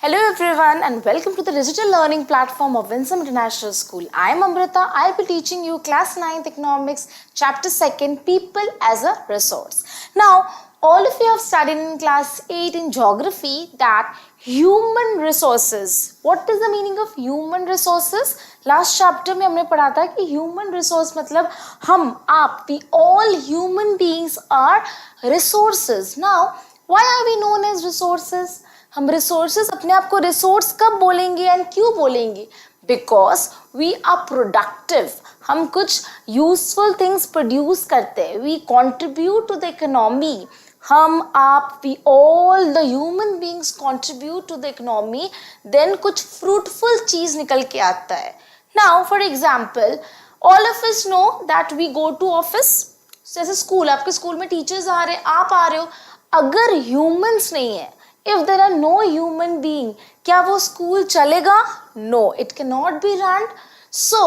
Hello everyone and welcome to the digital learning platform of Winsome International School. I am Amrita. I'll be teaching you class 9th economics chapter 2nd people as a resource. Now all of you have studied in class 8 in geography that human resources. What is the meaning of human resources? Last chapter में हमने पढ़ा था कि human resource मतलब हम आप we all human beings are resources. Now why are we known as resources? हम resources अपने आप को रिसोर्स कब बोलेंगे एंड क्यों बोलेंगे? Because we are productive. हम कुछ यूजफुल थिंग्स प्रोड्यूस करते हैं. We contribute to the economy. हम आप we all the human beings contribute to the economy. Then कुछ फ्रूटफुल चीज निकल के आता है. Now for example all of us know that we go to office. जैसे स्कूल, आपके स्कूल में टीचर्स आ रहे हैं, आप आ रहे हो. अगर ह्यूमंस नहीं है, if there are no human being, क्या वो स्कूल चलेगा? No, it cannot be run. So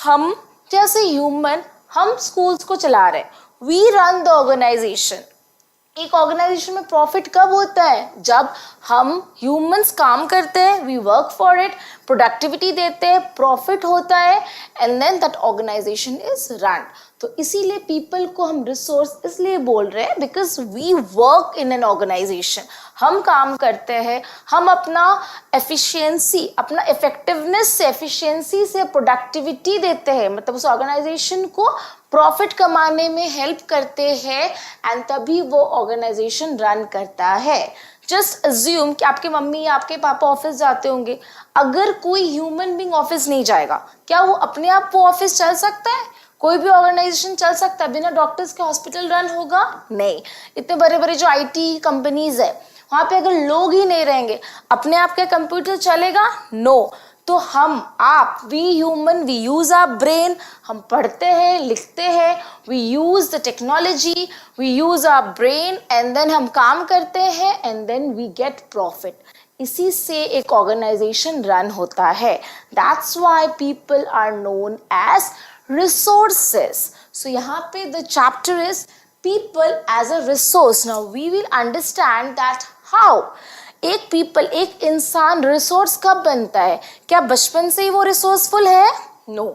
हम जैसे ह्यूमन हम स्कूल्स को चला रहे हैं. We run the organization. एक ऑर्गेनाइजेशन में प्रॉफिट कब होता है? जब हम ह्यूमंस काम करते हैं, we work for it, productivity देते हैं, प्रॉफिट होता है and then that organization is run. तो इसीलिए पीपल को हम रिसोर्स इसलिए बोल रहे हैं because we work in an organization. हम काम करते हैं, हम अपना एफिशिएंसी, अपना इफेक्टिवनेस से, एफिशिएंसी से प्रोडक्टिविटी देते हैं, मतलब उस ऑर्गेनाइजेशन को प्रॉफिट कमाने में हेल्प करते हैं एंड तभी वो ऑर्गेनाइजेशन रन करता है. जस्ट अज्यूम कि आपके मम्मी या आपके पापा ऑफिस जाते होंगे. अगर कोई ह्यूमन बीइंग ऑफिस नहीं जाएगा, क्या वो अपने आप वो ऑफिस चल सकता है? कोई भी ऑर्गेनाइजेशन चल सकता है? बिना डॉक्टर्स के हॉस्पिटल रन होगा? नहीं. इतने बड़े बड़े जो आईटी कंपनीज है, वहां पे अगर लोग ही नहीं रहेंगे, अपने आप क्या कंप्यूटर चलेगा? नो. तो हम आप we human we use our brain. हम पढ़ते हैं, लिखते हैं, we use the technology, we use our brain and then हम काम करते हैं and then we get profit. इसी से एक ऑर्गेनाइजेशन रन होता है. That's why people are known as resources. So यहाँ पे the chapter is people as a resource. Now we will understand that how एक people, एक इंसान resource कब बनता है? क्या बचपन से ही वो resourceful है? No.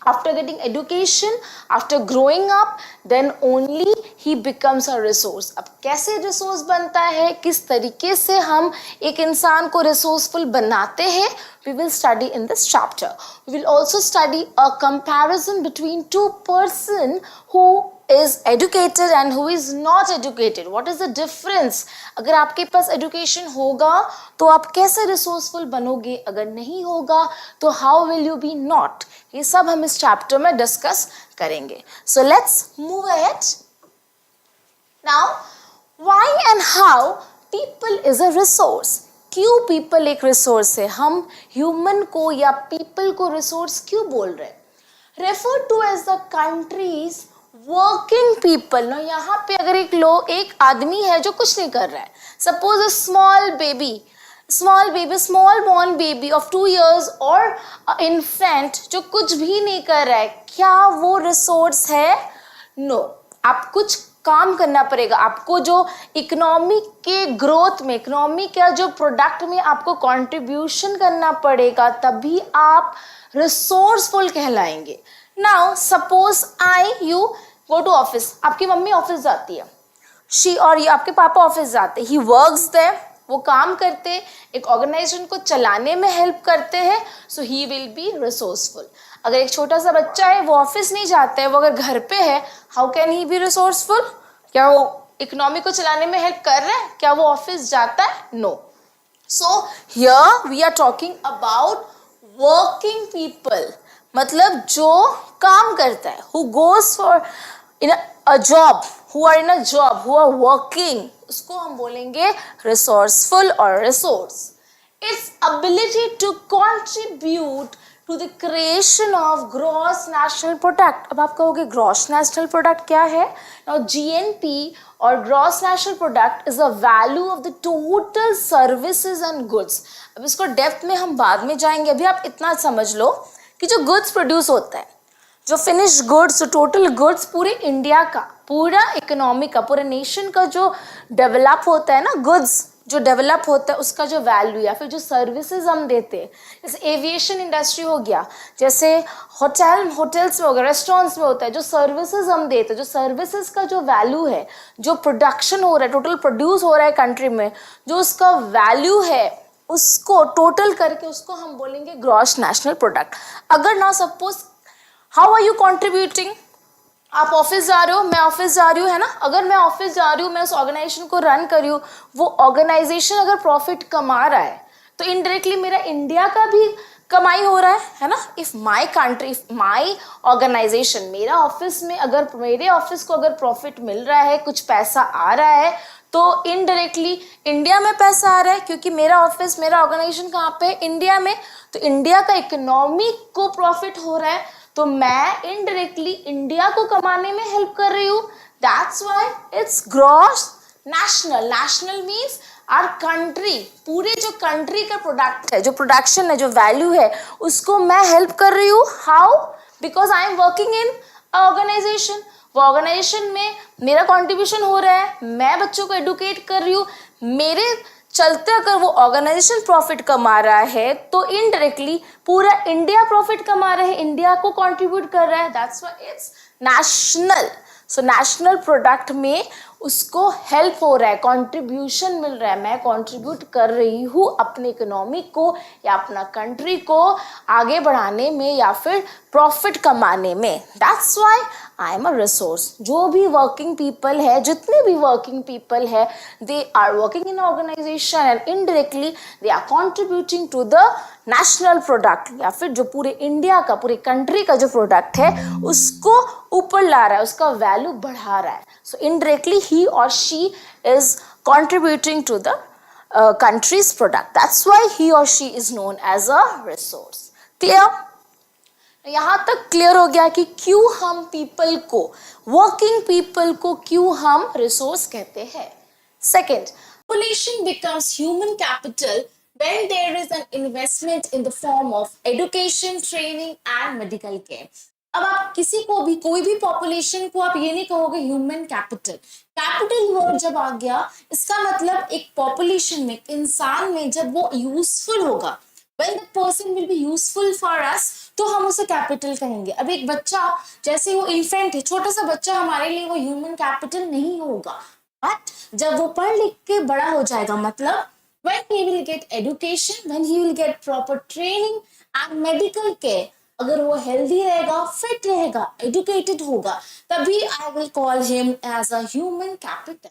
After getting education, after growing up, then only he becomes a resource. अब कैसे resource बनता है, किस तरीके से हम एक इंसान को resourceful बनाते हैं, we will study in this chapter. We will also study a comparison between two person who is educated and who is not educated. What is the difference? अगर आपके पास education होगा तो आप कैसे resourceful बनोगे, अगर नहीं होगा तो how will you be not? ये सब हम इस चैप्टर में डिस्कस करेंगे. So let's move ahead. Now, why and how people is a resource? क्यों people एक resource है? हम human को या people को resource क्यों बोल रहे हैं? Referred to as the country's working people. ना यहाँ पे अगर एक आदमी है जो कुछ नहीं कर रहा है, suppose a small born baby of 2 years or infant जो कुछ भी नहीं कर रहा है, क्या वो रिसोर्स है? नो. आप कुछ काम करना पड़ेगा. आपको जो इकोनॉमी के ग्रोथ में, इकोनॉमी का जो प्रोडक्ट में आपको कंट्रीब्यूशन करना पड़ेगा, तभी आप रिसोर्सफुल कहलाएंगे. Now suppose you go to office. आपकी मम्मी ऑफिस जाती है, शी और आपके पापा ऑफिस जाते, ही वर्क्स देयर, वो काम करते, एक ऑर्गेनाइजेशन को चलाने में हेल्प करते हैं. सो ही विल बी रिसोर्सफुल. अगर एक छोटा सा बच्चा है, वो ऑफिस नहीं जाता है, वो अगर घर पे है, how can he be resourceful? क्या वो इकोनॉमी को चलाने में हेल्प कर रहा है? क्या वो ऑफिस जाता है? No. So here we are talking about working people, मतलब जो काम करता है, who goes for in a job, who are in a job, who are working, उसको हम बोलेंगे resourceful or resource. Its ability to contribute to the creation of gross national product. अब आप कहोगे gross national product क्या है? Now GNP or gross national product is the value of the total services and goods. अब इसको depth में हम बाद में जाएंगे. अभी आप इतना समझ लो कि जो goods प्रोड्यूस होता है, जो फिनिश गुड्स, टोटल गुड्स पूरे इंडिया का, पूरा इकोनॉमी का, पूरे नेशन का जो डेवलप होता है ना, गुड्स जो डेवलप होता है उसका जो वैल्यू या फिर जो सर्विसेज हम देते हैं, जैसे एविएशन इंडस्ट्री हो गया, जैसे होटल्स में हो गया, रेस्टोरेंट्स में होता है, जो सर्विसेज हम देते हैं, जो सर्विसेज का जो वैल्यू है, जो प्रोडक्शन हो रहा है, टोटल प्रोड्यूस हो रहा है कंट्री में, जो उसका वैल्यू है, उसको टोटल करके उसको हम बोलेंगे ग्रॉस नेशनल प्रोडक्ट। अगर ना suppose how are you contributing, आप ऑफिस जा रहे हो, मैं ऑफिस जा रही हूँ, है ना, अगर मैं ऑफिस जा रही हूँ, मैं उस ऑर्गेनाइजेशन को रन कर रही हूँ, वो ऑर्गेनाइजेशन अगर प्रॉफिट कमा रहा है तो इनडायरेक्टली मेरा इंडिया का भी कमाई हो रहा है ना। If my country, if my organization, मेरा ऑफिस में अगर, मेरे ऑफिस को अगर प्रॉफिट मिल रहा है, कुछ पैसा आ रहा है, तो इनडायरेक्टली इंडिया में पैसा आ रहा है, क्योंकि मेरा ऑफिस, मेरा ऑर्गेनाइजेशन कहाँ पे है, इंडिया में, तो इंडिया का इकोनॉमी को प्रॉफिट हो रहा है, तो मैं इनडायरेक्टली इंडिया को कमाने में हेल्प कर रही हूँ। That's why it's gross national. National means our country, पूरे जो कंट्री का प्रोडक्ट है, जो प्रोडक्शन है, जो वैल्यू है, उसको मैं हेल्प कर रही हूँ। How? Because I am working in organization. वो ऑर्गेनाइजेशन में मेरा कॉन्ट्रीब्यूशन हो रहा है, मैं बच्चों को एडुकेट कर रही हूँ, मेरे चलते अगर वो ऑर्गेनाइजेशन प्रॉफिट कमा रहा है तो इनडायरेक्टली पूरा इंडिया प्रॉफिट कमा रहा है, इंडिया को कंट्रीब्यूट कर रहा है। That's why it's national. So national product में उसको हेल्प हो रहा है, कंट्रीब्यूशन मिल रहा है, मैं कंट्रीब्यूट कर रही हूँ अपने इकोनॉमी को या अपना कंट्री को आगे बढ़ाने में या फिर प्रॉफिट कमाने में। That's why I am a resource. जो भी वर्किंग पीपल है, जितने भी वर्किंग पीपल है, they are working in organization and indirectly they are contributing to the national product, या फिर जो पूरे इंडिया का, पूरे कंट्री का जो प्रोडक्ट है उसको ऊपर ला रहा है, उसका वैल्यू बढ़ा रहा है। सो इनडायरेक्टली ही और she is contributing to the country's product. That's why he or she is known as a resource. Clear? यहाँ तक क्लियर हो गया कि क्यों हम पीपल को, वर्किंग पीपल को क्यों हम रिसोर्स कहते हैं। Second, population becomes human capital when there is an investment in the form of education, training and medical care. अब आप किसी को भी, कोई भी पॉपुलेशन को आप ये नहीं कहोगे ह्यूमन कैपिटल। कैपिटल वर्ड जब आ गया, इसका मतलब एक पॉपुलेशन में, एक इंसान में जब वो यूजफुल होगा, when the person will be useful for us, तो हम उसे कैपिटल कहेंगे। अब एक बच्चा, जैसे वो इन्फेंट है, छोटा सा बच्चा, हमारे लिए वो ह्यूमन कैपिटल नहीं होगा, बट जब वो पढ़ लिख के बड़ा हो जाएगा, मतलब when he will get education, when he will get proper training and medical care, अगर वो हेल्दी रहेगा, फिट रहेगा, एजुकेटेड होगा, तभी I will call him as a human capital.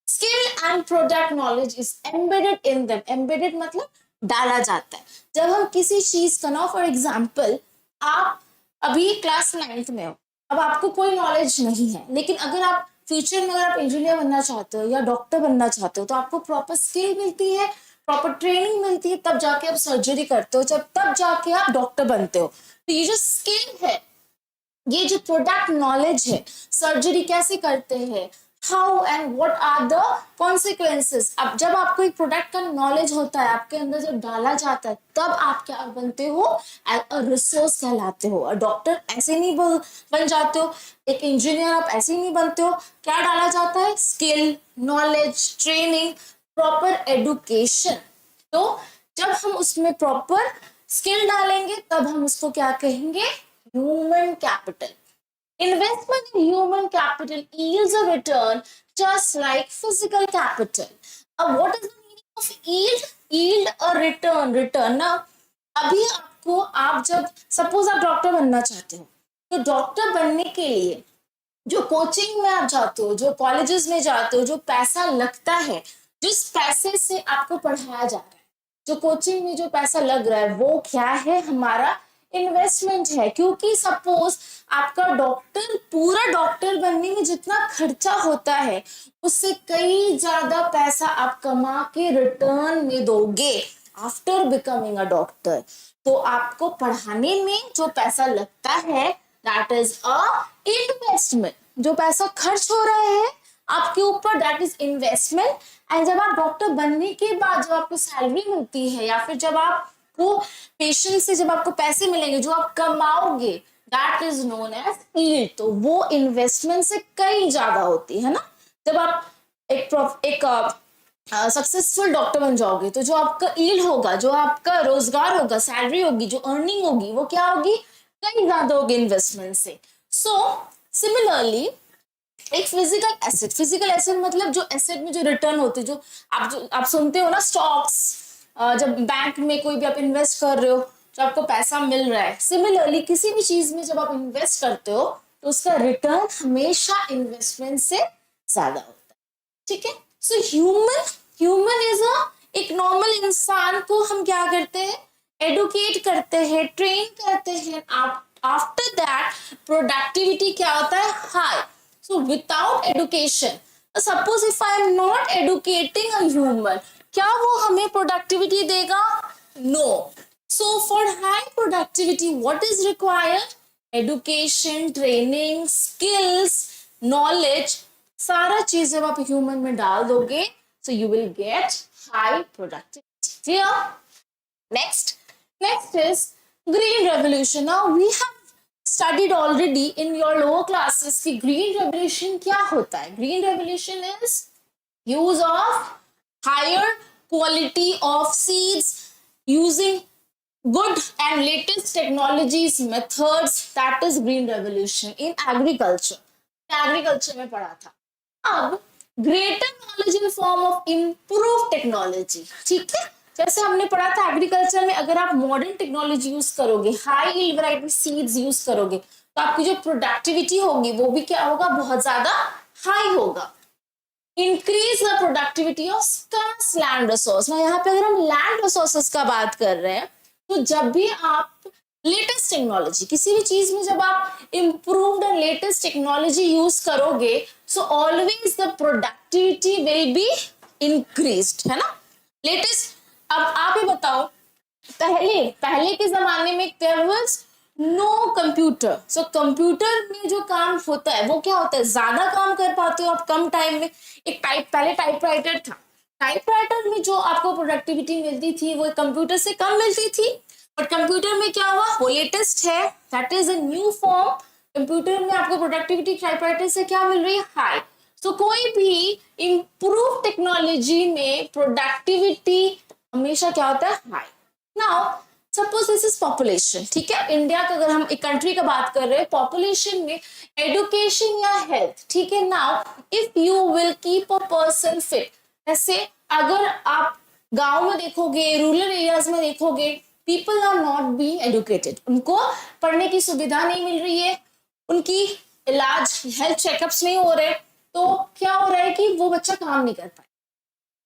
Skill and product knowledge is embedded in them. Embedded मतलब डाला जाता है। जब हम किसी चीज का ना, फॉर एग्जाम्पल, आप अभी क्लास 9th में हो, अब आपको कोई नॉलेज नहीं है, लेकिन अगर आप फ्यूचर में अगर आप इंजीनियर बनना चाहते हो या डॉक्टर बनना चाहते हो, तो आपको प्रॉपर स्किल मिलती है, प्रॉपर ट्रेनिंग मिलती है, तब जाके आप सर्जरी करते हो, जब तब जाके आप डॉक्टर बनते हो। तो ये जो स्किल है, ये जो प्रोडक्ट नॉलेज है, सर्जरी कैसे करते हैं, how and what are the consequences, अब जब आपको एक प्रोडक्ट का नॉलेज होता है, आपके अंदर जब डाला जाता है, तब आप क्या बनते हो, रिसोर्स कहलाते हो। और डॉक्टर ऐसे नहीं बन जाते हो, एक इंजीनियर आप ऐसे नहीं बनते हो, क्या डाला जाता है, skill, knowledge, training, proper education. तो जब हम उसमें प्रॉपर स्किल डालेंगे, तब हम उसको क्या कहेंगे, human capital. Investment in human capital yields a return just like physical capital. What is the meaning of yield? Yield a return. Return ना, अभी आपको, आप जब सपोज आप डॉक्टर बनना चाहते हो, तो डॉक्टर बनने के लिए जो कोचिंग में आप जाते हो, जो कॉलेजेस में जाते हो, जो पैसा लगता है, जिस पैसे से आपको पढ़ाया जा रहा है, जो कोचिंग में जो पैसा लग रहा है, वो क्या है, हमारा इन्वेस्टमेंट है। क्योंकि सपोज आपका डॉक्टर, पूरा डॉक्टर बनने में जितना खर्चा होता है, उससे कई ज्यादा पैसा आप कमा के रिटर्न में दोगे आफ्टर बिकमिंग अ डॉक्टर। तो आपको पढ़ाने में जो पैसा लगता है, दैट इज अ इन्वेस्टमेंट। जो पैसा खर्च हो रहा है आपके ऊपर, दैट इज इन्वेस्टमेंट। एंड जब आप डॉक्टर बनने के बाद जब आपको सैलरी मिलती है, या फिर जब आप वो पेशेंट से जब आपको पैसे मिलेंगे, जो आप कमाओगे, that is known as yield. तो वो इन्वेस्टमेंट से कई ज्यादा होती है ना। जब आप एक सक्सेसफुल डॉक्टर बन जाओगे तो जो आपका ईल्ड होगा, जो आपका रोजगार होगा, सैलरी होगी, जो अर्निंग होगी, वो क्या होगी, कहीं ज्यादा होगी इन्वेस्टमेंट से. सो सिमिलरली एक फिजिकल एसेट मतलब जो एसेट में जो रिटर्न होते हैं, जो आप सुनते हो ना स्टॉक्स, जब बैंक में कोई भी आप इन्वेस्ट कर रहे हो, जो आपको पैसा मिल रहा है, सिमिलरली किसी भी चीज में जब आप इन्वेस्ट करते हो तो उसका रिटर्न हमेशा इन्वेस्टमेंट से ज्यादा होता है. ठीक है. सो ह्यूमन इज अ, एक नॉर्मल इंसान को हम क्या करते हैं, एडुकेट करते हैं, ट्रेन करते हैं. आफ्टर दैट प्रोडक्टिविटी क्या होता है, high. So without education, suppose if I am not educating a human, क्या वो हमें प्रोडक्टिविटी देगा, no. So for high productivity what is required, education, training, skills, knowledge, सारा चीज जब आप ह्यूमन में डाल दोगे so you will get high productivity. Clear? Next is green revolution. Now we have studied already in your lower classes कि green revolution क्या होता है. Green revolution is use of higher quality of seeds using good and latest technologies, methods. That is green revolution in agriculture. Agriculture में पढ़ा था. अब greater knowledge in form of improve technology. ठीक है. जैसे हमने पढ़ा था एग्रीकल्चर में, अगर आप मॉडर्न टेक्नोलॉजी यूज करोगे, high yield variety seeds use करोगे, तो आपकी जो प्रोडक्टिविटी होगी वो भी क्या होगा, बहुत ज्यादा हाई होगा. Increase the productivity of scarce land resource. यहाँ पे अगर हम लैंड रिसोर्सेस का बात कर रहे हैं, तो जब भी आप लेटेस्ट टेक्नोलॉजी किसी भी चीज में जब आप improved and latest technology use करोगे, so always the productivity will be increased, है ना. लेटेस्ट. अब आप ही बताओ, पहले के जमाने में there was no computer. So computer में जो काम होता है वो क्या होता है, ज्यादा काम कर पाते हो आप कम टाइम में. पहले टाइपराइटर था. टाइपराइटर में जो आपको प्रोडक्टिविटी मिलती थी वो कंप्यूटर से कम मिलती थी. बट कंप्यूटर में क्या हुआ, वो लेटेस्ट है, that is a new form. Computer में आपको प्रोडक्टिविटी टाइपराइटर से क्या मिल रही है, हाई. सो कोई भी इंप्रूव टेक्नोलॉजी में प्रोडक्टिविटी हमेशा क्या होता है, high. Now suppose this is population. ठीक है. इंडिया का अगर हम एक कंट्री का बात कर रहे हैं, पॉपुलेशन में एडुकेशन या हेल्थ. ठीक है. Now if you will keep a person fit, ऐसे अगर आप गांव में देखोगे, रूरल एरियाज में देखोगे, people are not being educated. उनको पढ़ने की सुविधा नहीं मिल रही है, उनकी इलाज, हेल्थ चेकअप्स नहीं हो रहे, तो क्या हो रहा है कि वो बच्चा काम नहीं कर पाए.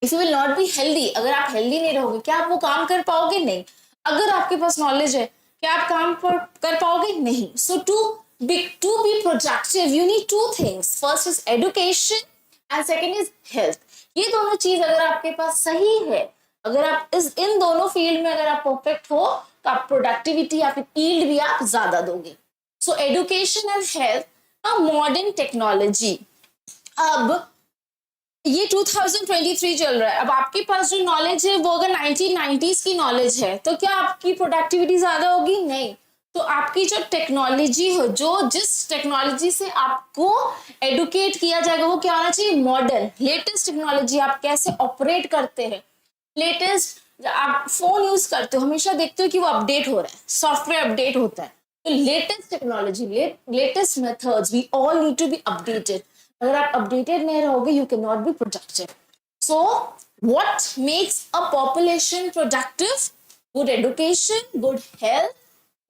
If you will not be healthy, अगर आप हेल्दी नहीं रहोगे, क्या आप वो काम कर पाओगे, नहीं. अगर आपके पास नॉलेज है, क्या आप काम कर पाओगे, नहीं. So to be productive you need two things. First is education and second is health. ये दोनों चीज अगर आपके पास सही है, अगर आप इन दोनों फील्ड में अगर आप परफेक्ट हो, तो आप प्रोडक्टिविटी या फिर ईल्ड भी आप ज्यादा दोगे. So education and health, modern technology. अब ये 2023 चल रहा है. अब आपके पास जो नॉलेज है वो अगर 1990s की नॉलेज है, तो क्या आपकी प्रोडक्टिविटी ज्यादा होगी, नहीं. तो आपकी जो टेक्नोलॉजी है, जिस टेक्नोलॉजी से आपको एडुकेट किया जाएगा, वो क्या होना चाहिए, मॉडर्न लेटेस्ट टेक्नोलॉजी. आप कैसे ऑपरेट करते हैं, लेटेस्ट. आप फोन यूज करते हो, हमेशा देखते हो कि वो अपडेट हो रहा है, सॉफ्टवेयर अपडेट होता है. तो latest technology, latest methods, we all need to be updated. अगर आप अपडेटेड नहीं रहोगे, you can not be productive. So what makes a population productive, good education, good health,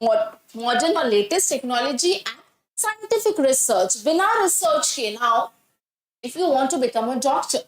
modern और latest technology and scientific research. बिना research के, now if you want to become a doctor,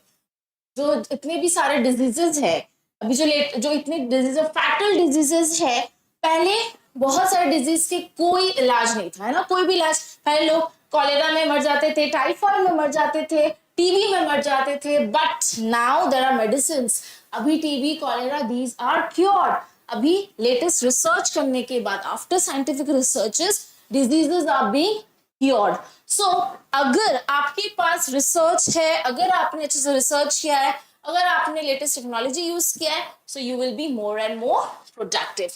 जो इतने भी सारे diseases है, अभी जो इतने डिजीज, फैटल डिजीजेस है, पहले बहुत सारे डिजीज के कोई इलाज नहीं था, है ना. कोई भी इलाज, पहले लोग कॉलेरा में मर जाते थे, टाइफाइड में मर जाते थे, टीबी में मर जाते थे, but now there are medicine. अभी TB, cholera, these are cured. अभी लेटेस्ट रिसर्च करने के बाद, after scientific researches, diseases are being cured. So अगर आपके पास रिसर्च है, अगर आपने अच्छे से रिसर्च किया है, अगर आपने लेटेस्ट टेक्नोलॉजी यूज किया है, so you will be more and more productive.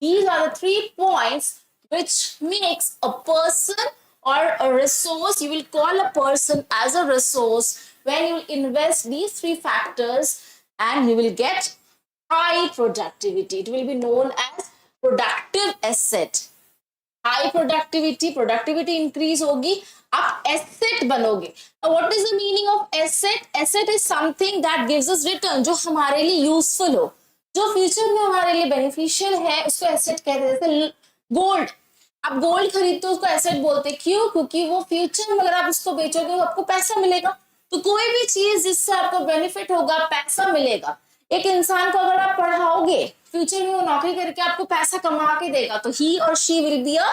These are the 3 points which makes a person or a resource. You will call a person as a resource when you invest these three factors and you will get high productivity. It will be known as productive asset. High productivity increase होगी, आप asset बनोगे. What is the meaning of asset? Asset is something that gives us return, जो हमारे लिए useful हो, जो future में हमारे लिए बेनिफिशियल है, उसको एसेट कहते हैं. जैसे गोल्ड, आप गोल्ड खरीदते हो उसको एसेट बोलते हैं. क्यों? क्योंकि वो फ्यूचर में अगर आप उसको बेचोगे तो आपको पैसा मिलेगा. तो कोई भी चीज जिससे आपको बेनिफिट होगा, पैसा मिलेगा. एक इंसान को अगर आप पढ़ाओगे, फ्यूचर में वो नौकरी करके आपको पैसा कमा के देगा, तो ही और she will be a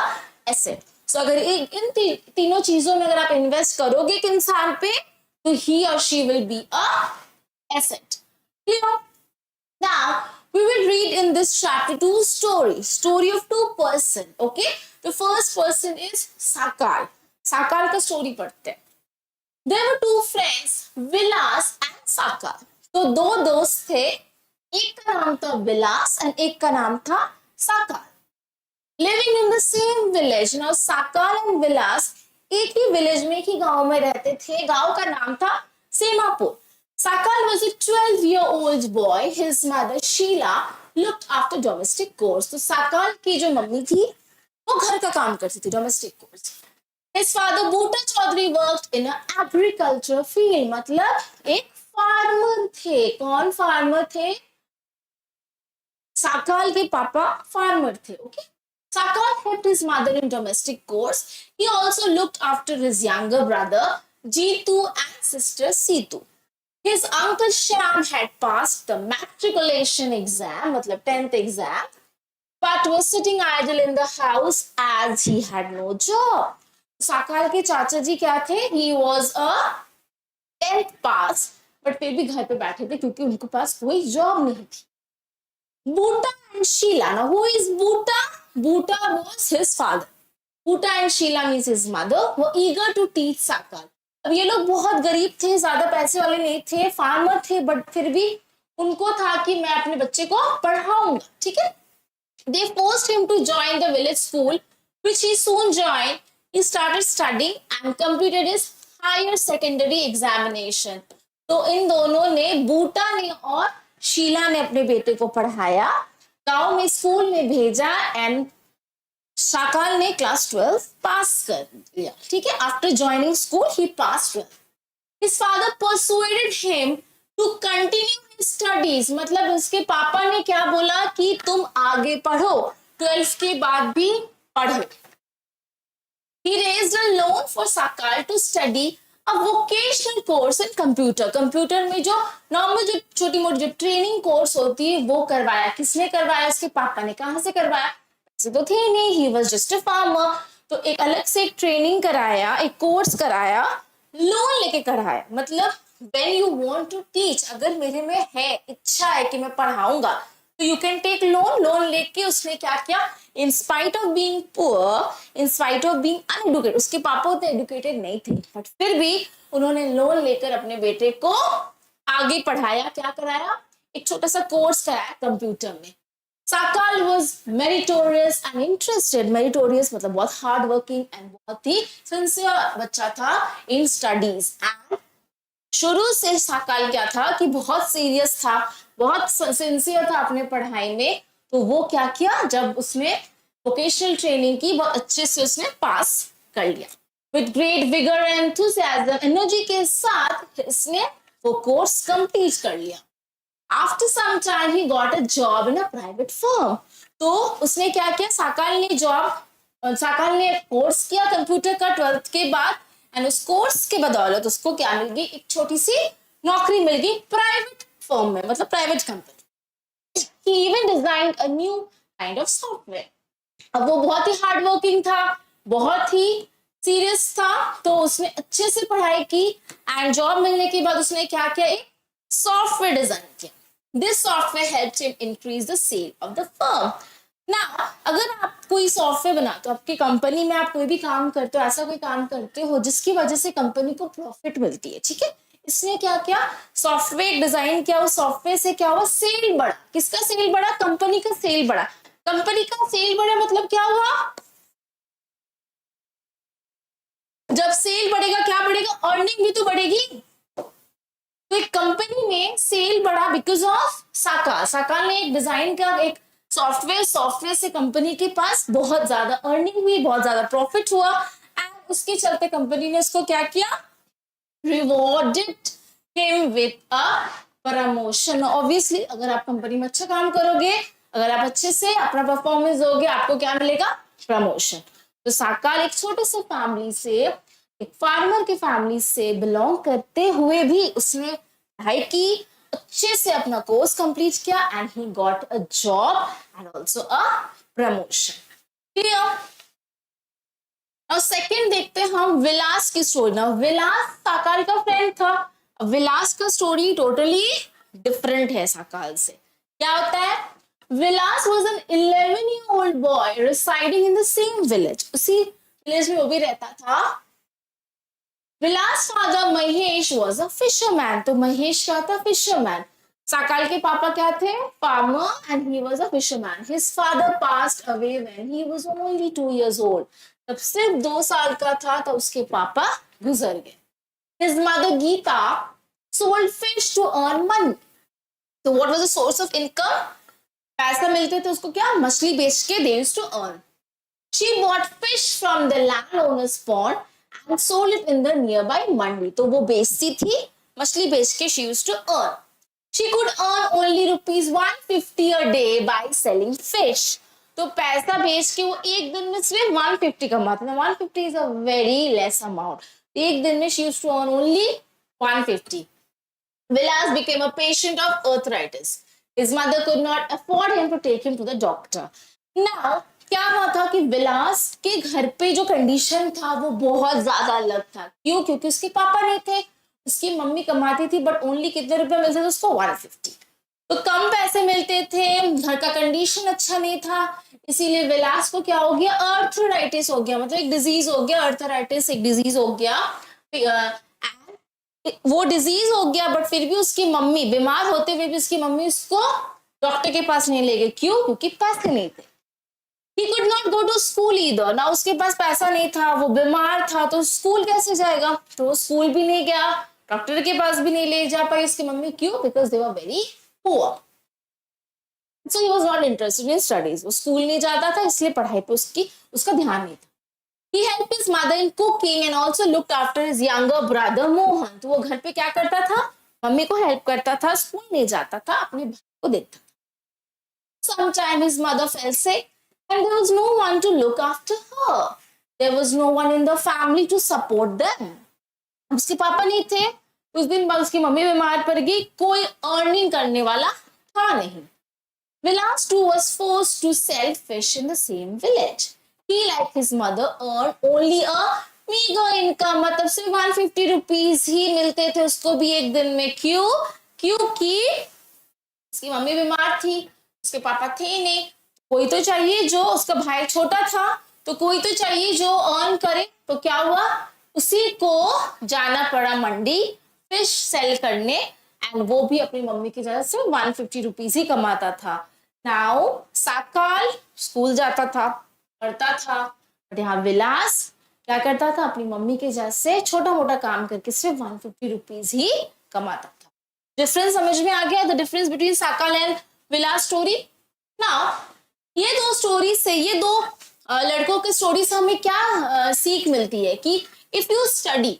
asset. So अगर इन तीनों चीजों में अगर आप इन्वेस्ट करोगे एक इंसान पे, तो ही और she will be a asset. Clear? Now we will read in this chapter two story of two person. Okay, the first person is Sakal. Sakal का स्टोरी पढ़ते हैं. There were two friends, Vilas and Sakal. तो दो दोस्त थे, एक का नाम था विलास एंड एक का नाम था Sakal. Living in the same village. Now Sakal and Vilas एक ही विलेज में, एक ही गांव में रहते थे. गांव का नाम था Semapur. Sakal was a 12-year-old boy. His mother Sheila looked after domestic chores. तो साकाल की जो मम्मी थी वो घर का काम करती थी, domestic chores. His father Bhuta Chaudhary worked in an agriculture field. मतलब एक फार्मर थे. कौन फार्मर थे? साकाल के पापा फार्मर थे. Okay. Sakal helped his mother in domestic chores. He also looked after his younger brother Jitu and sister Situ. His uncle Shyam had passed the matriculation exam, मतलब 10th exam, but was sitting idle in the house as he had no job. Sakal के चाचा जी क्या थे? He was a 10th pass, but फिर भी घर पे बैठे थे क्योंकि उनके पास कोई जॉब नहीं थी. Bhuta and Sheila. Now, who is Bhuta? Bhuta was his father. Bhuta and Sheila means his mother. Were eager to teach Sakal. अब ये लोग बहुत गरीब थे, ज्यादा पैसे वाले नहीं थे, फार्मर थे, बट फिर भी उनको था कि मैं अपने बच्चे को पढ़ाऊंगा. ठीक है. They forced him to join the village school, which he soon joined. He started studying and completed his higher secondary examination. तो इन दोनों ने, बूटा ने और शीला ने अपने बेटे को पढ़ाया, गांव में स्कूल में भेजा एंड साकाल ने क्लास 12 पास कर लिया. ठीक है. After joining school he pass 12. His father persuaded him to continue his studies. मतलब उसके पापा ने क्या बोला कि तुम आगे पढ़ो, 12 के बाद भी पढ़ो. He raised a loan for Sakal to study a vocational course in computer. Computer में जो नॉर्मल जो छोटी मोटी जो ट्रेनिंग कोर्स होती है वो करवाया. किसने करवाया? उसके पापा ने. कहां से करवाया? पैसे तो थे नहीं, he was just a farmer. तो एक अलग से एक ट्रेनिंग कराया, एक कोर्स कराया, लोन लेके कराया. मतलब when you want to teach, अगर मेरे में है, इच्छा है कि मैं पढ़ाऊंगा, तो you can take loan. Loan लेके उसने क्या किया? In spite of being poor, in spite of being uneducated, उसके पापा उतने एडुकेटेड नहीं थे, बट फिर भी उन्होंने लोन लेकर अपने बेटे को आगे पढ़ाया. क्या कराया? एक छोटा सा कोर्स कराया कंप्यूटर में. Sakal was meritorious and interested. Meritorious मतलब बहुत हार्ड वर्किंग एंड बहुत ही सिंसियर बच्चा था इन स्टडीज. एंड शुरू से साकाल क्या था कि बहुत सीरियस था, बहुत सिंसियर था अपने पढ़ाई में. तो वो क्या किया? जब उसने वोकेशनल ट्रेनिंग की, बहुत अच्छे से उसने पास कर लिया. With great vigour and enthusiasm, energy के साथ इसने वो कोर्स कंप्लीट कर लिया. After some time, he got a job in a private firm. तो उसने क्या किया? साकाल ने कोर्स किया कंप्यूटर का 12th के बाद, एंड उस कोर्स के बदौलत उसको क्या मिल गई? एक छोटी सी नौकरी मिल गई प्राइवेट फर्म में, मतलब private company. He even designed a new kind of software. अब वो बहुत ही हार्ड वर्किंग था, बहुत ही सीरियस था, तो उसने अच्छे से पढ़ाई की एंड जॉब मिलने के बाद उसने क्या किया? एक सॉफ्टवेयर डिजाइन किया. This software helped him increase the sale of the firm. Now, अगर आप कोई सॉफ्टवेयर बनाते हो, आपकी कंपनी में आप कोई भी काम करते हो, ऐसा कोई काम करते हो जिसकी वजह से कंपनी को प्रॉफिट मिलती है. ठीक है. इसने क्या किया? सॉफ्टवेयर डिजाइन किया. उस सॉफ्टवेयर से क्या हुआ? सेल बढ़ा. किसका सेल बढ़ा? कंपनी का सेल बढ़ा. कंपनी का सेल बढ़ा मतलब क्या हुआ? जब सेल बढ़ेगा क्या बढ़ेगा? अर्निंग भी तो बढ़ेगी. तो एक कंपनी में सेल बढ़ा बिकॉज ऑफ साकाल। साकाल ने एक डिजाइन का एक सॉफ्टवेयर से कंपनी के पास बहुत ज्यादा अर्निंग हुई, बहुत ज्यादा प्रॉफिट हुआ, एंड उसके चलते कंपनी ने उसको क्या किया, rewarded him with a promotion. Obviously अगर आप कंपनी में अच्छा काम करोगे, अगर आप अच्छे से अपना परफॉर्मेंस दोगे, आपको क्या मिलेगा, प्रमोशन। तो साकाल एक छोटे से फैमिली से, एक फार्मर की फैमिली से बिलोंग करते हुए भी उसने पढ़ाई की, अच्छे से अपना कोर्स कंप्लीट किया, and he got a job and also a promotion. Clear. और सेकंड देखते हैं हम विलास की स्टोरी। ना विलास साकाल का फ्रेंड था। विलास का स्टोरी टोटली डिफरेंट है साकाल से। क्या होता है, Vilas was an 11-year-old boy residing in the same village. उसी विलेज में वो भी रहता था। Vilas father Mahesh was a fisherman. तो महेश क्या था, फिशरमैन। साकाल के पापा क्या थे, farmer, and he was a fisherman. His father passed away when he was only 2 years old। तब सिर्फ 2 साल का था तब उसके पापा गुजर गए। His mother Geeta sold fish to earn money. So what was the source of income? पैसा मिलते थे उसको क्या, मछली बेच के they used to earn. She bought fish from the landowner's pond and sold it in the nearby mandi. तो वो बेचती थी, मछली बेच के she used to earn. She could earn only rupees 150 a day by selling fish. तो पैसा बेच के वो एक दिन में सिर्फ 150 कमाते थे। 150 is a very less amount. एक दिन में she used to earn only 150. Vilas became a patient of arthritis. His mother could not afford him to take him to the doctor. Now, क्या हुआ था कि विलास के घर पे जो कंडीशन था वो बहुत ज्यादा अलग था। क्यों? क्योंकि उसके पापा नहीं थे, उसकी मम्मी कमाती थी, बट ओनली कितने रुपए मिलते थे उसको, 150। तो कम पैसे मिलते थे, घर का कंडीशन अच्छा नहीं था, इसीलिए विलास को क्या हो गया, अर्थराइटिस हो गया। मतलब एक डिजीज हो गया, अर्थराइटिस एक डिजीज हो गया। वो डिजीज हो गया, बट फिर भी उसकी मम्मी बीमार होते हुए भी उसकी मम्मी उसको डॉक्टर के पास नहीं ले गई। क्यों? क्योंकि पैसे नहीं थे। He could not go to school either. ना उसके पास पैसा नहीं था, वो बीमार था, तो स्कूल कैसे जाएगा? तो वो स्कूल भी नहीं गया, डॉक्टर के पास भी नहीं ले जा पाई उसकी मम्मी। क्यों? Because they were very poor. So he was not interested in studies. वो स्कूल नहीं जाता था, इसलिए पढ़ाई पे उसका ध्यान नहीं था। He helped his mother in cooking and also looked after his younger brother Mohan. तो वो घर पे क्या करता था, मम्मी को हेल्प करता था, स्कूल नहीं जाता था, अपने भाई को देखता था। Sometime his mother fell sick and there was no one to look after her. There was no one in the family to support them. उसके पापा नहीं थे, उस दिन बाद उसकी मम्मी बीमार पड़ गई, कोई अर्निंग करने वाला था नहीं। Vilas too was forced to sell fish in the same village. He, like his mother, earned only a meager income. मतलब सिर्फ 150 रुपीज ही मिलते थे उसको भी एक दिन में। क्यों? क्योंकि उसकी मम्मी बीमार थी, उसके पापा थे नहीं, कोई तो चाहिए, जो उसका भाई छोटा था तो कोई तो चाहिए जो अर्न करे। तो क्या हुआ, उसी को जाना पड़ा मंडी फिश सेल करने, एंड वो भी अपनी मम्मी की जगह से 150 रुपीज ही कमाता था। नाउ साकाल स्कूल जाता था, पढ़ता था, बट यहाँ विलास क्या करता था, अपनी मम्मी के जगह से छोटा मोटा काम करके सिर्फ 150 रुपीज ही कमाता था। डिफरेंस समझ में आ गया, the difference between Sakal and Vilas story. Now ये दो स्टोरी से, ये दो लड़कों के स्टोरी से हमें क्या सीख मिलती है कि इफ यू स्टडी,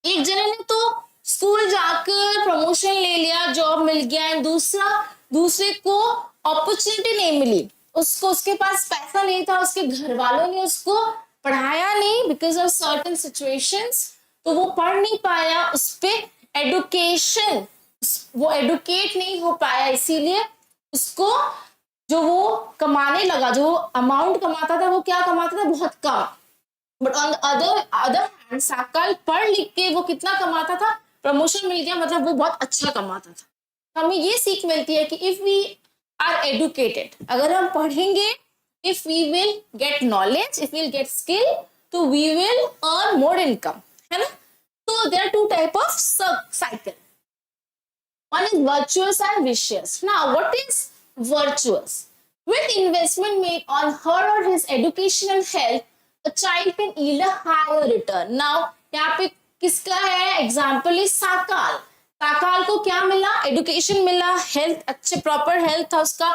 एक जने ने तो स्कूल जाकर प्रमोशन ले लिया, जॉब मिल गया, एंड दूसरे को अपॉर्चुनिटी नहीं मिली, उसको उसके पास पैसा नहीं था, उसके घर वालों ने उसको पढ़ाया नहीं बिकॉज ऑफ सर्टेन सिचुएशंस, तो वो पढ़ नहीं पाया, उस पे एडुकेशन, वो एडुकेट नहीं हो पाया, इसीलिए उसको जो वो कमाने लगा, जो अमाउंट कमाता था वो क्या कमाता था, बहुत कम। But on other hand Sakal पढ़ लिख के वो कितना कमाता था, प्रमोशन मिल गया, मतलब वो बहुत अच्छा कमाता था। हमें ये सीख मिलती है कि इफ वी आर एडुकेटेड, अगर हम पढ़ेंगे, if we will get knowledge, if we will get skill, तो we will earn more income, है ना। तो there are two type of cycle, one is virtuous and vicious. Now what is virtuous? With investment made on her or his education and health, a child can yield a higher return. Now यहाँ पे किसका है example, is Sakal. Sakal को क्या मिला, education मिला, health अच्छे proper health था उसका,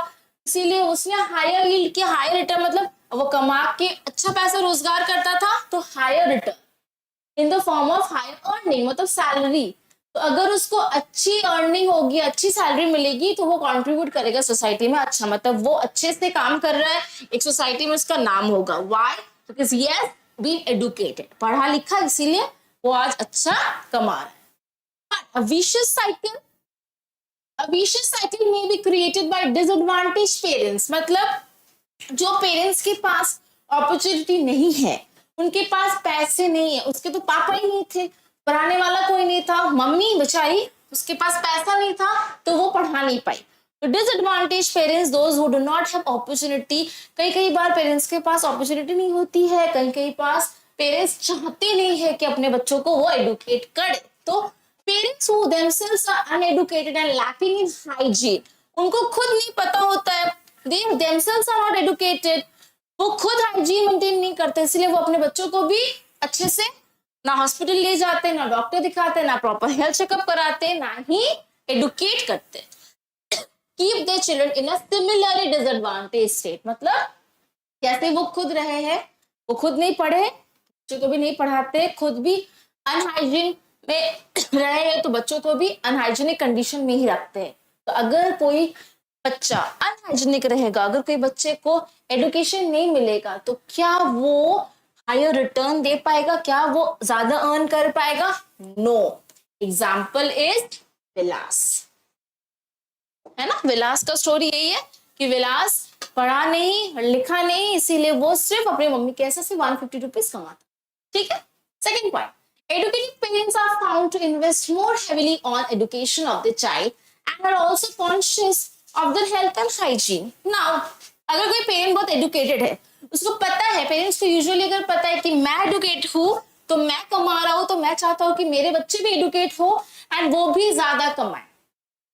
इसीलिए उसने हायर यील्ड किया। हायर रिटर्न मतलब वो कमा के अच्छा पैसा रोजगार करता था, तो higher return in the form of higher earning मतलब सैलरी। तो अगर उसको अच्छी अर्निंग होगी, अच्छी सैलरी मिलेगी, तो वो कंट्रीब्यूट करेगा सोसाइटी में अच्छा, मतलब वो अच्छे से काम कर रहा है, एक सोसाइटी में उसका नाम होगा। Why? Because he has been educated, पढ़ा लिखा, इसीलिए वो आज अच्छा कमा रहा है। A vicious cycle, a vicious cycle may be created by disadvantaged parents, मतलब जो पेरेंट्स के पास अपॉर्चुनिटी नहीं है, उनके पास पैसे नहीं है, उसके तो पापा ही नहीं थे, पढ़ाने वाला कोई नहीं था, मम्मी बेचारी उसके पास पैसा नहीं था, तो वो पढ़ा नहीं पाई। तो disadvantage parents, those who do not have opportunity, कई कई बार पेरेंट्स के पास अपॉर्चुनिटी नहीं होती है, कई कई पास पेरेंट्स चाहते नहीं है कि अपने बच्चों को वो एडुकेट करे। तो parents who themselves are uneducated and lacking in hygiene, उनको खुद नहीं पता होता है, they themselves are not educated, वो खुद हाइजीन मेंटेन नहीं करते, इसलिए वो अपने बच्चों को भी अच्छे से ना हॉस्पिटल ले जाते, ना डॉक्टर दिखाते, ना प्रॉपर हेल्थ चेकअप कराते, ना ही एडुकेट करते। Keep their children in a similarly disadvantage state, मतलब कैसे वो खुद रहे हैं, वो खुद नहीं पढ़े, बच्चों को भी नहीं पढ़ाते, खुद भी अनहाइजीन में रहे हैं, तो बच्चों को भी अनहाइजीनिक कंडीशन में ही रखते हैं। तो अगर कोई बच्चा अनहाइजीनिक रहेगा, अगर कोई बच्चे को एडुकेशन नहीं मिलेगा, तो क्या वो हायर रिटर्न दे पाएगा, क्या वो ज्यादा अर्न कर पाएगा? नो। एग्जाम्पल इज विलास, है ना, विलास का स्टोरी यही है कि विलास पढ़ा नहीं लिखा नहीं, इसीलिए वो सिर्फ अपनी मम्मी के ऐसे से 150 रुपीज कमाता। ठीक है। Second point, educated parents are found to invest more heavily on education of their child and are also conscious of their health and hygiene. Now, अगर कोई पेरेंट बहुत एडुकेटेड है, उसको पता है, पेरेंट्स को यूजुअली अगर पता है कि मैं एडुकेट हूँ, तो मैं कमा रहा हूँ, तो मैं चाहता हूँ कि मेरे बच्चे भी एडुकेट हो एंड वो भी ज्यादा कमाए।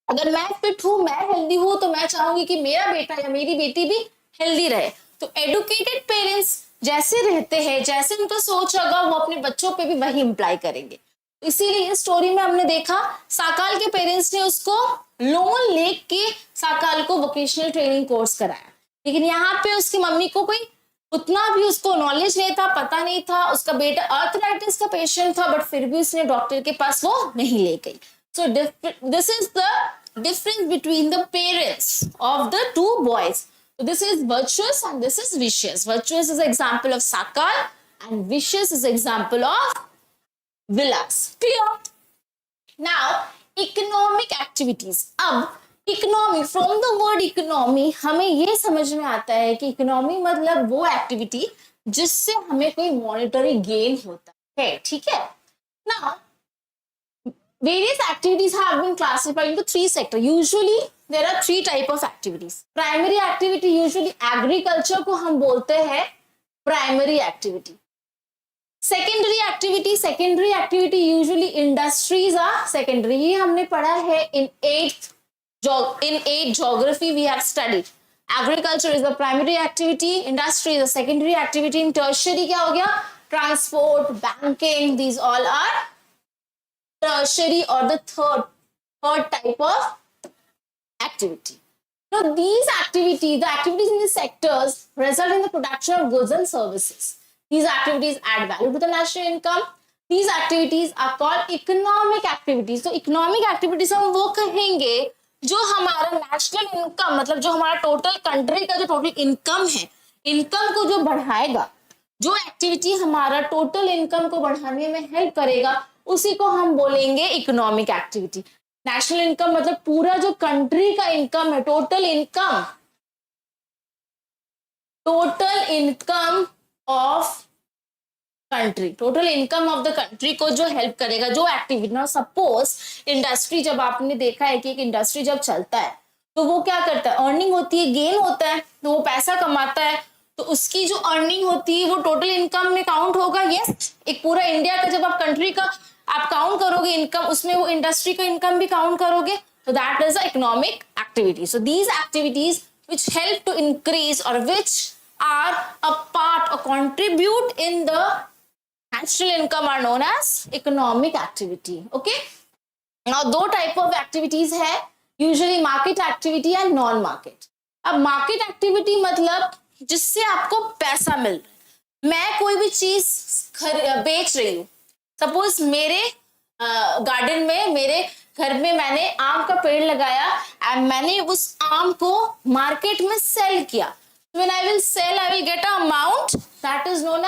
अगर मैं फिट हूं, मैं हेल्दी हूं, तो मैं चाहूंगी कि मेरा बेटा या मेरी बेटी भी हेल्दी रहे। तो एडुकेटेड पेरेंट्स जैसे रहते हैं, जैसे उनका सोच होगा, वो अपने बच्चों पे भी वही इंप्लाई करेंगे। इसीलिए इस स्टोरी में हमने देखा साकाल के पेरेंट्स ने उसको लोन लेके साकाल को वोकेशनल ट्रेनिंग कोर्स कराया, लेकिन यहाँ पे उसकी मम्मी को कोई उतना भी उसको नॉलेज नहीं था, पता नहीं था, उसका बेटा आर्थराइटिस का पेशेंट था, बट फिर भी उसने डॉक्टर के पास वो नहीं ले गई। So this is the difference between the parents of the two boys. So this is virtuous and this is vicious. Virtuous is an example of Sakal and vicious is an example of Vilas. Clear? Now, economic activities. अब economy, from the word economy, हमें ये समझ में आता है कि economy मतलब वो activity जिससे हमें कोई monetary gain होता है, ठीक है? Now, various activities have been classified into three sectors. Usually there are three type of activities. Primary activity usually agriculture को हम बोलते हैं primary activity. Secondary activity usually industries are secondary. ये हमने पढ़ा है in eighth geography we have studied. Agriculture is the primary activity, industry is the secondary activity, in tertiary क्या हो गया? Transport, banking, these all are tertiary or the third type of activity. Now these activities, the activities in these sectors result in the production of goods and services. These activities add value to the national income. These activities are called economic activities. तो economic activities हम वो कहेंगे जो हमारा national income, मतलब जो हमारा total country का जो टोटल इनकम है, इनकम को जो बढ़ाएगा, जो एक्टिविटी हमारा टोटल इनकम को बढ़ाने में हेल्प करेगा, उसी को हम बोलेंगे इकोनॉमिक एक्टिविटी। नेशनल इनकम मतलब पूरा जो कंट्री का इनकम है, total income of country, total income of the country को जो हेल्प करेगा, जो एक्टिविटी। ना सपोज इंडस्ट्री, जब आपने देखा है कि एक इंडस्ट्री जब चलता है तो वो क्या करता है, अर्निंग होती है, गेन होता है, तो वो पैसा कमाता है, तो उसकी जो अर्निंग होती है वो टोटल इनकम में काउंट होगा। यस, एक पूरा इंडिया का जब आप कंट्री का आप काउंट करोगे इनकम, उसमें वो इंडस्ट्री का इनकम भी काउंट करोगे, तो that is economic activity. So these activities which help to increase or which are a part or contribute in the national income are known as economic activity. Okay. Now, दो type of activities है, usually market activity and non market. अब market activity मतलब जिससे आपको पैसा मिल रहा है। मैं कोई भी चीज बेच रही हूँ, सपोज मेरे गार्डन में, मेरे घर में मैंने आम का पेड़ लगाया एंड मैंने उस आम को मार्केट में सेल किया। When I will sell, I will get an amount that is known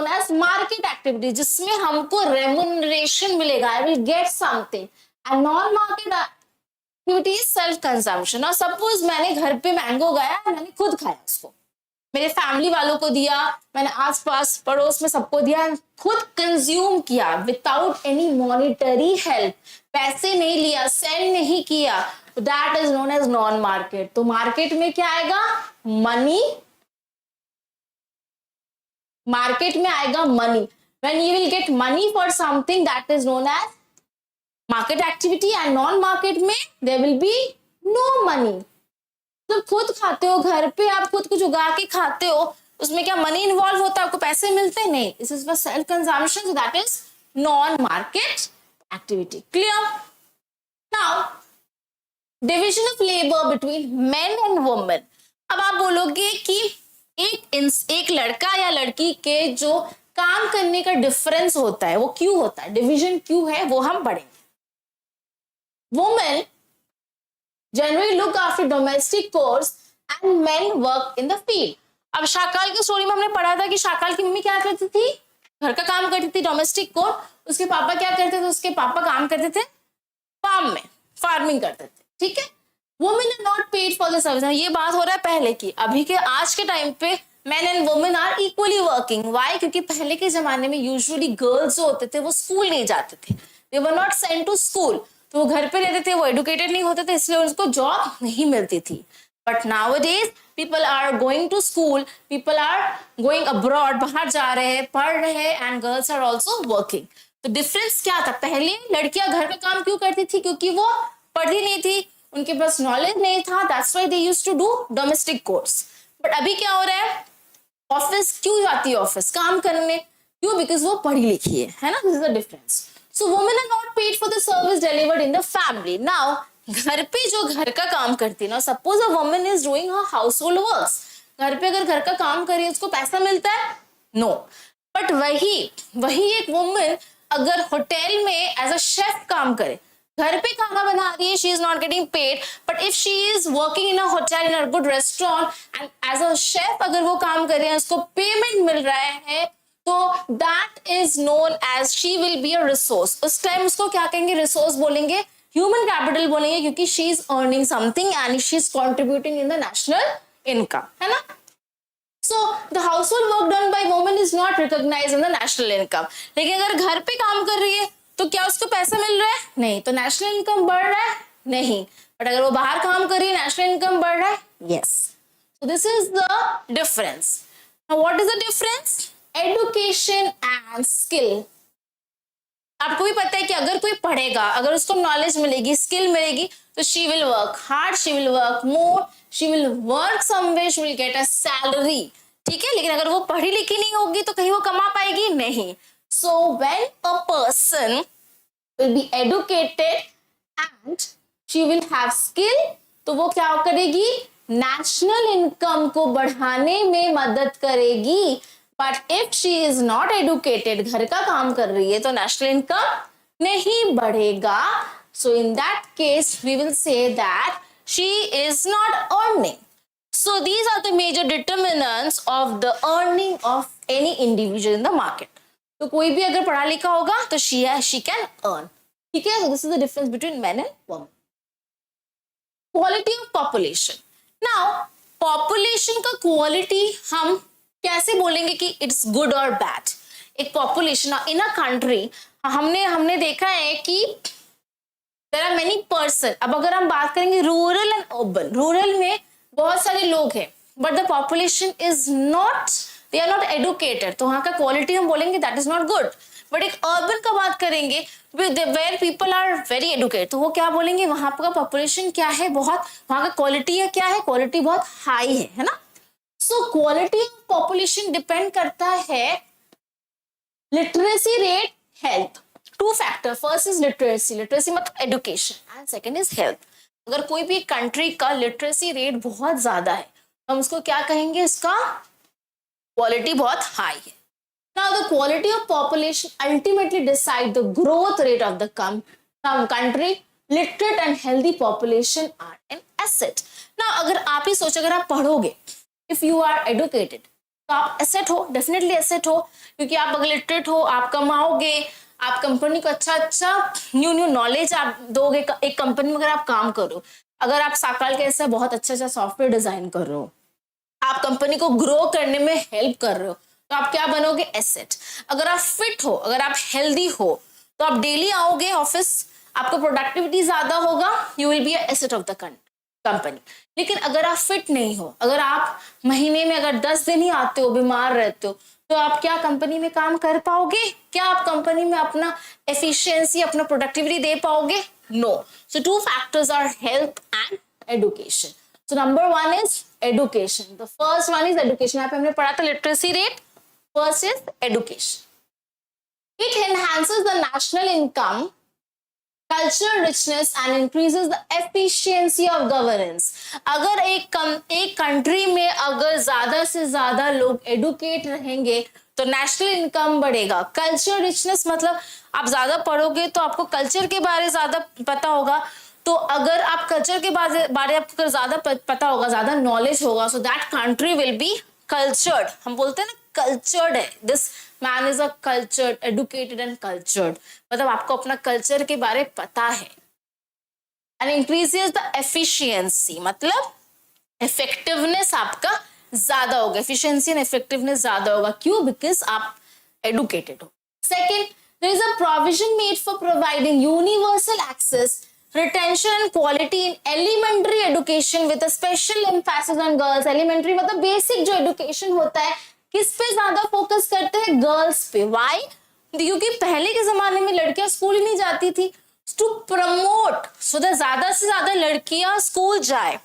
as market activity, जिसमें हमको remuneration मिलेगा, I will get something. And non-market activity is self consumption। और सपोज मैंने घर पे मैंगो गाया, मैंने खुद खाया उसको, मेरे फैमिली वालों को दिया, मैंने आसपास पड़ोस में सबको दिया, खुद कंज्यूम किया विदाउट एनी मॉनिटरी हेल्प, पैसे नहीं लिया, सेल नहीं किया, that is known as non market. तो मार्केट में क्या आएगा? मनी। मार्केट में आएगा money. When you will get money for something, that is known as market activity. And non market में there will be no money. तो खुद खाते हो, घर पे आप खुद कुछ उगा के खाते हो, उसमें क्या मनी इन्वॉल्व होता है? आपको पैसे मिलते हैं? नहीं, this is for self consumption, so that is non market activity. Clear? Now division of labour between main and women. अब आप बोलोगे कि एक लड़का या लड़की के जो काम करने का डिफरेंस होता है वो क्यों होता है, डिविजन क्यों है, वो हम पढ़ेंगे। Women generally look after domestic chores and men work in the field। अब शाकाल की स्टोरी में हमने पढ़ा था कि शाकाल की मम्मी क्या करती थी? घर का काम करती थी, डोमेस्टिक कोर। उसके पापा क्या करते थे? उसके पापा काम करते थे फार्म में, फार्मिंग करते थे। ठीक है, women are not paid for the service. ये बात हो रहा है पहले की। अभी के आज के टाइम पे men and women are equally working. Why? क्योंकि पहले के जमाने में यूजुअली गर्ल्स जो होते थे वो स्कूल नहीं जाते थे, they were not sent to school, तो वो घर पे रहते थे, वो एडुकेटेड नहीं होते थे, इसलिए उनको जॉब नहीं मिलती थी। But nowadays people are going to school, people are going abroad, बाहर जा रहे हैं, पढ़ रहे हैं, and girls are also working. तो डिफरेंस क्या था? पहले लड़कियां घर का काम क्यों करती थी? क्योंकि वो पढ़ी नहीं थी, उनके पास नॉलेज नहीं था, that's why they used to do domestic course. But अभी क्या हो रहा है? ऑफिस क्यों जाती है? ऑफिस काम करने क्यों? बिकॉज वो पढ़ी लिखी है ना। This is the difference. So women are not paid for the service delivered in the family. Now घर पे जो घर का काम करती है ना, suppose a woman is doing her household works, घर पे अगर घर का काम कर रही है उसको पैसा मिलता है? No. But वही एक woman अगर होटल में एज अ शेफ काम करे, घर पे खाना बना रही है, she is not getting paid, but if she is working in a hotel, in a good restaurant and as a chef अगर वो काम कर रही है, उसको पेमेंट मिल रहा है, तो that is known as she will be a resource। उस टाइम उसको क्या कहेंगे? रिसोर्स बोलेंगे, ह्यूमन कैपिटल बोलेंगे, क्योंकि she is earning something and she is contributing in the national income, है ना। So the household work done by women is not recognized in the national income। लेकिन अगर घर पे काम कर रही है तो क्या उसको पैसा मिल रहा है? नहीं। तो नेशनल इनकम बढ़ रहा है? नहीं। बट अगर वो बाहर काम कर रही है, नेशनल इनकम बढ़ रहा है? Yes. So this is the difference। Now what is the difference? Education and skill. आपको भी पता है कि अगर कोई पढ़ेगा, अगर उसको नॉलेज मिलेगी, स्किल मिलेगी, तो she will work hard, she will work more, she will work somewhere, she will get a salary. ठीक है, लेकिन अगर वो पढ़ी लिखी नहीं होगी तो कहीं वो कमा पाएगी? नहीं। So when a person will be educated and she will have skill, तो वो क्या करेगी? नेशनल इनकम को बढ़ाने में मदद करेगी। But if she is not educated, घर का काम कर रही है, तो नेशनल इनकम नहीं बढ़ेगा। So in that case we will say that she is not earning. So these are the major determinants of the earning of any individual in the market. तो कोई भी अगर पढ़ा लिखा होगा तो शी कैन अर्न। ठीक है, so this is the difference between main and women. Quality of population. Now population का क्वालिटी हम कैसे बोलेंगे कि इट्स गुड और बैड? एक पॉपुलेशन इन अ कंट्री, हमने देखा है कि देयर आर मेनी पर्सन। अब अगर हम बात करेंगे रूरल एंड अर्बन, रूरल में बहुत सारे लोग हैं but the population is not, they are not educated, तो वहां का क्वालिटी हम बोलेंगे that is not good. But एक अर्बन का बात करेंगे where people are very educated, तो वो क्या बोलेंगे? वहां का पॉपुलेशन क्या है? बहुत, वहां का क्वालिटी है क्या है? क्वालिटी बहुत हाई है ना। So quality of population depend करता है literacy rate, health. Two factor, first is literacy, literacy मतलब education, and second is health. अगर कोई भी कंट्री का लिटरेसी रेट बहुत ज्यादा है तो हम उसको क्या कहेंगे, इसका क्वालिटी बहुत हाई है। Now the quality of population ultimately decide the growth rate of the country. Literate and healthy population are an asset. Now अगर आप ही सोच, अगर आप पढ़ोगे, if you are educated, तो आप asset हो, definitely asset हो, क्योंकि आप अगर literate हो, आप कमाओगे, आप कंपनी को अच्छा न्यू नॉलेज आप दोगे। एक कंपनी में अगर आप काम करो, अगर आप साकाल के ऐसा बहुत अच्छा सॉफ्टवेयर डिजाइन कर रहे हो, आप कंपनी को ग्रो करने में हेल्प कर रहे हो, तो आप क्या बनोगे, एसेट। अगर आप फिट हो, अगर आप हेल्दी हो, तो आप डेली आओगे ऑफिस, आपको प्रोडक्टिविटी ज्यादा होगा, you will be asset of the company. लेकिन अगर आप फिट नहीं हो, अगर आप महीने में अगर 10 दिन ही आते हो, बीमार रहते हो, तो आप क्या कंपनी में काम कर पाओगे? क्या आप कंपनी में अपना एफिशिएंसी, अपना प्रोडक्टिविटी दे पाओगे? No. So two factors are health and education. So number one is education. The first one is education. यहाँ पे हमने पढ़ा था literacy rate. First is education. It enhances the national income, cultural richness and increases the efficiency of governance. अगर एक country में अगर ज्यादा से ज्यादा लोग एडुकेट रहेंगे तो नेशनल इनकम बढ़ेगा। कल्चर रिचनेस मतलब आप ज्यादा पढ़ोगे तो आपको कल्चर के बारे ज्यादा पता होगा, तो अगर आप कल्चर के बारे आपको ज्यादा पता होगा, ज्यादा नॉलेज होगा, so that country will be cultured. हम बोलते हैं ना कल्चर्ड है, this man is a cultured, educated and cultured, मतलब आपको अपना कल्चर के बारे पता है। एंड इंक्रीजेस द एफिशिएंसी, मतलब इफेक्टिवनेस आपका ज्यादा होगा, एफिशिएंसी एंड इफेक्टिवनेस ज्यादा होगा। क्यों? बिकॉज आप एडुकेटेड हो। Second, there is a provision made for providing universal access, retention and quality in elementary education with a special emphasis on girls. elementary मतलब बेसिक जो एजुकेशन होता है, किस पे ज्यादा फोकस करते हैं? गर्ल्स पे। व्हाई? क्योंकि पहले के जमाने में लड़कियां स्कूल ही नहीं जाती थी। टू प्रमोट सो दैट ज्यादा से ज्यादा लड़कियां स्कूल जाए,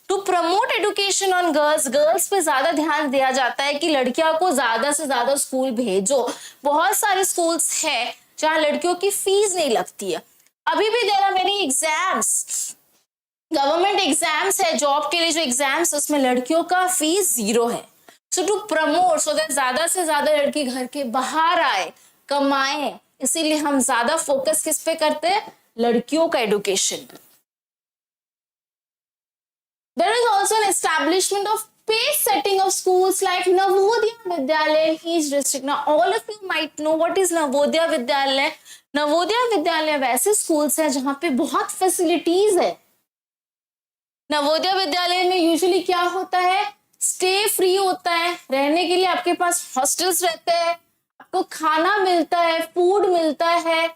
to promote education on girls, girls पे ज्यादा ध्यान दिया जाता है कि लड़कियों को ज्यादा से ज्यादा स्कूल भेजो। बहुत सारे स्कूल्स है जहाँ लड़कियों की फीस नहीं लगती है। अभी भी there are many exams, government exams है, जॉब के लिए जो एग्जाम्स, उसमें लड़कियों का फीस 0 है। So to promote so that ज्यादा से ज्यादा लड़की घर के बाहर आए, कमाए, इसीलिए हम ज्यादा फोकस किस पे करते हैं? लड़कियों का education. There is also an establishment of pace setting of schools like Navodaya Vidyalaya in each district. Now all of you might know what is Navodaya Vidyalaya. Navodaya Vidyalaya वैसे स्कूल्स हैं जहां पे बहुत फैसिलिटीज है। नवोदय विद्यालय में यूजुअली क्या होता है? स्टे फ्री होता है, रहने के लिए आपके पास हॉस्टल्स रहते हैं, आपको खाना मिलता है, फूड मिलता है,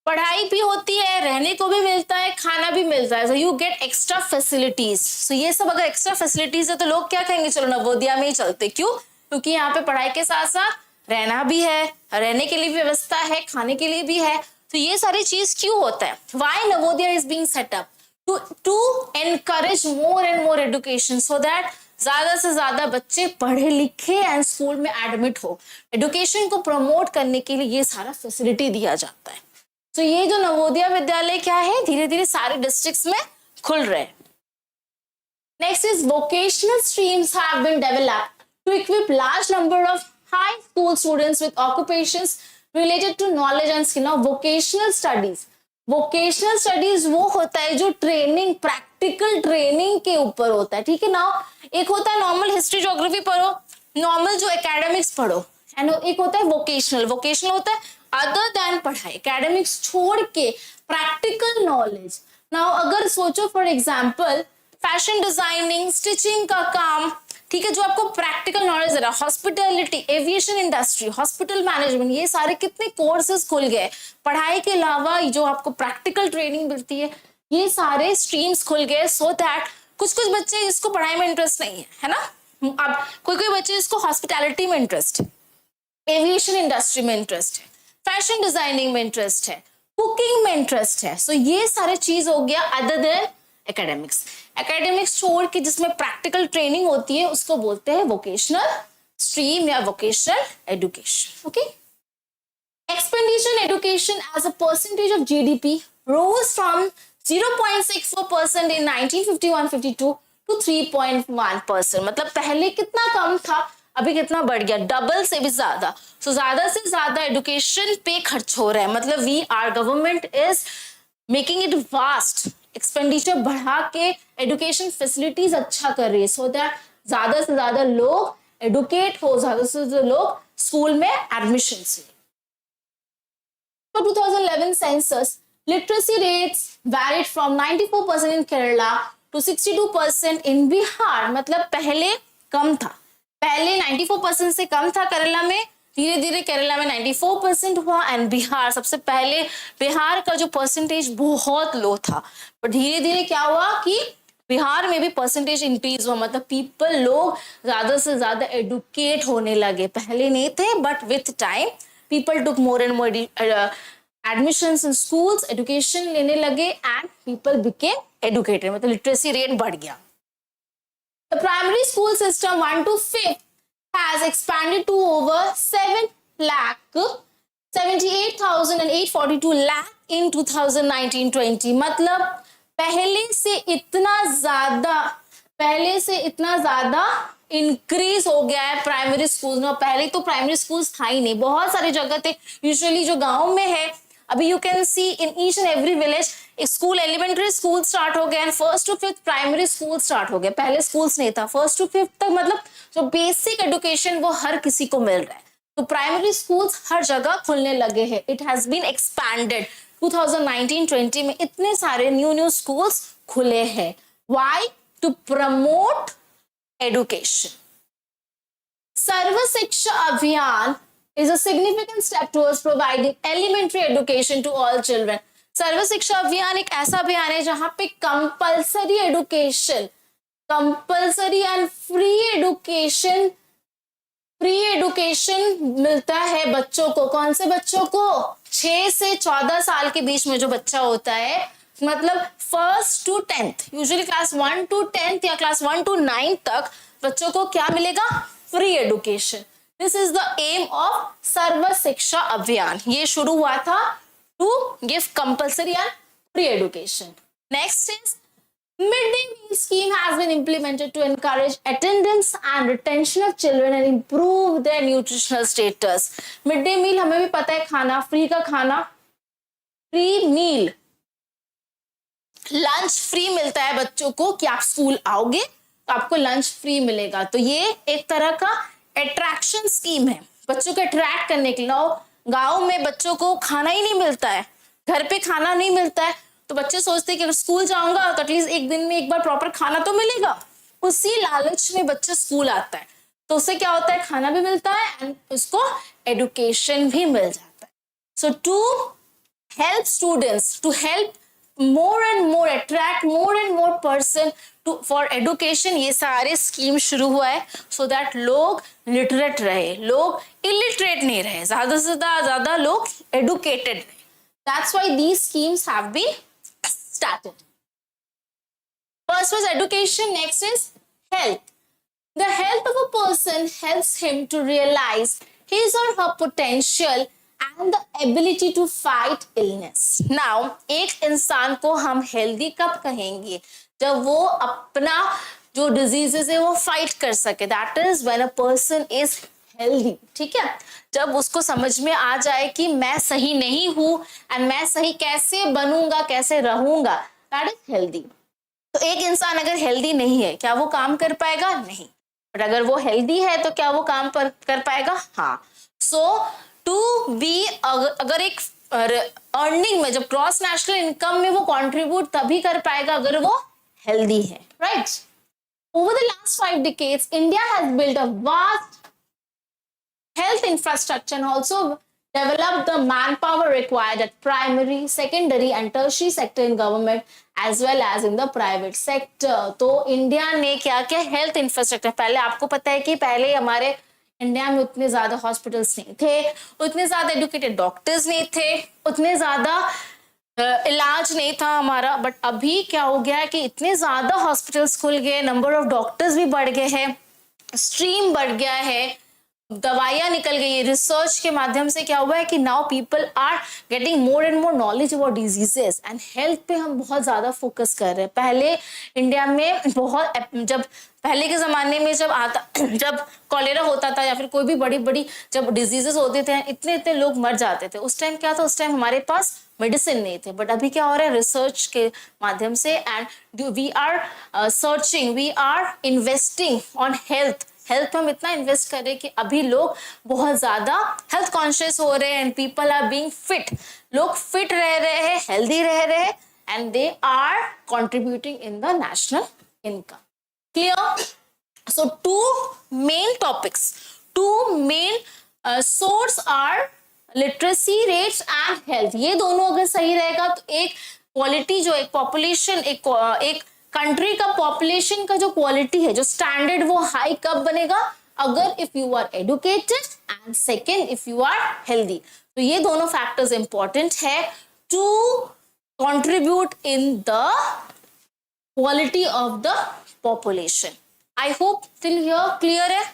पढ़ाई भी होती है, रहने को भी मिलता है, खाना भी मिलता है। So you get extra facilities. So ये सब अगर एक्स्ट्रा फैसिलिटीज है तो लोग क्या कहेंगे, चलो नवोदया में ही चलते। क्यों? क्योंकि यहाँ पे पढ़ाई के साथ साथ रहना भी है, रहने के लिए भी व्यवस्था है, खाने के लिए भी है। तो ये सारी चीज क्यों होता है? Why Navodaya is being set up? To encourage more and more education, so that ज्यादा से ज्यादा बच्चे पढ़े लिखे एंड स्कूल में एडमिट हो। एजुकेशन को प्रमोट करने के लिए ये सारा फैसिलिटी दिया जाता है। तो ये जो नवोदय विद्यालय क्या है, धीरे धीरे सारे डिस्ट्रिक्ट्स में खुल रहे हैं। Next is vocational streams have been developed to equip large number of high school students with occupations related to knowledge and skill. Now vocational studies, vocational studies वो होता है जो ट्रेनिंग, प्रैक्टिकल ट्रेनिंग के ऊपर होता है। ठीक है ना? एक होता है नॉर्मल हिस्ट्री ज्योग्राफी पढ़ो, नॉर्मल जो एकेडमिक्स पढ़ो, एंड एक होता है वोकेशनल। वोकेशनल होता है अदर देन पढ़ाई, एकेडमिक्स छोड़ के प्रैक्टिकल नॉलेज। नाउ अगर सोचो for example fashion designing, stitching का काम, ठीक है, जो आपको प्रैक्टिकल नॉलेज दे रहा है, hospitality, aviation industry, hospital management, ये सारे कितने कोर्सेज खुल गए। पढ़ाई के अलावा जो आपको प्रैक्टिकल ट्रेनिंग मिलती है, ये सारे स्ट्रीम्स खुल गए। सो दैट कुछ कुछ बच्चे इसको पढ़ाई में इंटरेस्ट नहीं है ना, अब कोई कोई बच्चे इसको हॉस्पिटैलिटी में इंटरेस्ट है, एविएशन इंडस्ट्री में इंटरेस्ट है, फैशन डिजाइनिंग में इंटरेस्ट है, कुकिंग में इंटरेस्ट है। सो ये सारे चीज हो गया अदर देन एकेडमिक्स। एकेडमिक्स छोड़ के जिसमें प्रैक्टिकल ट्रेनिंग होती है उसको बोलते हैं वोकेशनल स्ट्रीम या vocational education. Okay, Expenditure in education as a percentage of GDP rose from 0.64% in 1951-52 to 3.1%. मतलब पहले कितना कम था, अभी कितना बढ़ गया, डबल से भी ज्यादा. So ज्यादा से ज्यादा एजुकेशन पे खर्च हो रहा है. मतलब we are government is making it vast. Expenditure बढ़ा के एजुकेशन फैसिलिटीज अच्छा कर रही है, सो दैट ज्यादा से ज्यादा लोग एडुकेट हो, ज्यादा से ज्यादा लोग स्कूल में एडमिशन ले. For 2011 census, literacy rates varied from 94% in Kerala to 62% in Bihar. मतलब पहले कम था, पहले 94% से कम था केरला में, धीरे धीरे केरला में 94% हुआ. एंड बिहार, सबसे पहले बिहार का जो परसेंटेज बहुत लो था, पर धीरे धीरे क्या हुआ कि बिहार में भी परसेंटेज इंक्रीज हुआ. मतलब पीपल, लोग ज्यादा से ज्यादा एडुकेट होने लगे. पहले नहीं थे, but with time people took more and more admissions in schools, education लेने लगे, and people became educated. मतलब literacy rate बढ़ गया. The primary school system 1 to 5th has expanded to over 7,78,842 lakh in 2019-20. मतलब पहले से इतना ज्यादा इंक्रीज हो गया है प्राइमरी स्कूल में. पहले तो प्राइमरी स्कूल्स था ही नहीं, बहुत सारी जगह थे. यूजुअली जो गांव में है, अभी you can see in each and every village school, elementary school start हो गया and 1st to 5th primary school start हो गया. पहले स्कूल्स नहीं था. 1st to 5th तक मतलब जो बेसिक एजुकेशन वो हर किसी को मिल रहा है. तो प्राइमरी स्कूल्स हर जगह खुलने लगे हैं. It has been expanded. 2019-20 में इतने सारे न्यू स्कूल्स खुले हैं. Why? To promote education. Sarva Shiksha Abhiyan is a significant step towards providing elementary education to all children. सर्व शिक्षा अभियान एक ऐसा अभियान है जहां पे compulsory education, compulsory and free education मिलता है बच्चों को. कौन से बच्चों को? 6 से 14 साल के बीच में जो बच्चा होता है, मतलब 1st to 10th, usually class 1 to 10th या क्लास 1 to 9 तक बच्चों को क्या मिलेगा? Free education. This is the aim of Sarva Shiksha Abhiyan. ये शुरू हुआ था to give compulsory and free education. Next is midday meal scheme has been implemented to encourage attendance and retention of children and improve their nutritional status. midday meal हमें भी पता है, खाना, free का खाना, फ्री मील, लंच फ्री मिलता है बच्चों को कि आप स्कूल आओगे तो आपको लंच फ्री मिलेगा. तो ये एक तरह का अट्रैक्शन स्कीम है, बच्चों को अट्रैक्ट करने के लिए. गांव में बच्चों को खाना ही नहीं मिलता है, घर पे खाना नहीं मिलता है, तो बच्चे सोचते हैं कि अगर स्कूल जाऊंगा तो एटलीस्ट एक दिन में एक बार प्रॉपर खाना तो मिलेगा. उसी लालच में बच्चा स्कूल आता है, तो उससे क्या होता है? खाना भी मिलता है एंड उसको एजुकेशन भी मिल जाता है. So to help students, to help more and more, attract more and more person to for education, ये सारे स्कीम शुरू हुआ है so that लोग लिटरेट रहे, लोग इलिटरेट नहीं रहे, ज्यादा से ज्यादा लोग एडुकेटेड रहे. That's why these schemes have been started. First was education, next is health. The health of a person helps him to realize his or her potential and the ability to fight illness. Now, एक इंसान को हम healthy कब कहेंगे? जब वो अपना जो डिजीजेस है वो फाइट कर सके. That is when a person is healthy. ठीक है, जब उसको समझ में आ जाए कि मैं सही नहीं हूं एंड मैं सही कैसे बनूंगा, कैसे रहूंगा, दैट इज हेल्दी. तो एक इंसान अगर हेल्दी नहीं है, क्या वो काम कर पाएगा? नहीं. बट अगर वो हेल्दी है तो क्या वो काम कर पाएगा? हाँ. सो टू बी, अगर एक अर्निंग में, जब ग्रॉस नेशनल इनकम में वो कंट्रीब्यूट तभी कर पाएगा अगर वो हेल्दी है. Right. Over the last 5 decades, India has built a vast health infrastructure and also developed the manpower required at primary, secondary and tertiary sector in government as well as in the private sector. तो India ने क्या क्या health infrastructure, पहले आपको पता है कि पहले हमारे इंडिया में उतने ज्यादा हॉस्पिटल्स नहीं थे, उतने ज्यादा एडुकेटेड डॉक्टर्स नहीं थे, उतने ज्यादा इलाज नहीं था हमारा. बट अभी क्या हो गया है कि इतने ज्यादा हॉस्पिटल्स खुल गए, नंबर ऑफ डॉक्टर्स भी बढ़ गए हैं, स्ट्रीम बढ़ गया है, दवाइयाँ निकल गई है, रिसर्च के माध्यम से क्या हुआ है कि now people are getting more and more knowledge about diseases and health पे हम बहुत ज़्यादा फोकस कर रहे हैं। पहले इंडिया में बहुत, जब पहले के ज़माने में जब कॉलेरा होता था या फिर कोई भी बड़ी बड़ी जब डिजीजेस होते थे, इतने इतने लोग मर जाते थे। उस टाइम क्या था, उस टाइम हमारे पास मेडिसिन नहीं थे। बट अभी क्या हो रहा है, रिसर्च के माध्यम से and we are searching, we are investing on health पे हम इतना इन्वेस्ट करें कि अभी लोग बहुत ज्यादा हेल्थ कॉन्शियस हो रहे हैं and people are being fit. लोग फिट रह रहे हैं, हेल्दी रह रहे हैं and they are contributing in the national income. Clear? So two main source are literacy rates and health। ये दोनों अगर सही रहेगा तो एक क्वालिटी, जो एक पॉपुलेशन, एक कंट्री का पॉपुलेशन का जो क्वालिटी है, जो स्टैंडर्ड, वो हाई कब बनेगा? अगर if you are educated and second if you are healthy. तो ये दोनों फैक्टर्स इंपॉर्टेंट है to contribute in the quality of the population. I hope till here clear है,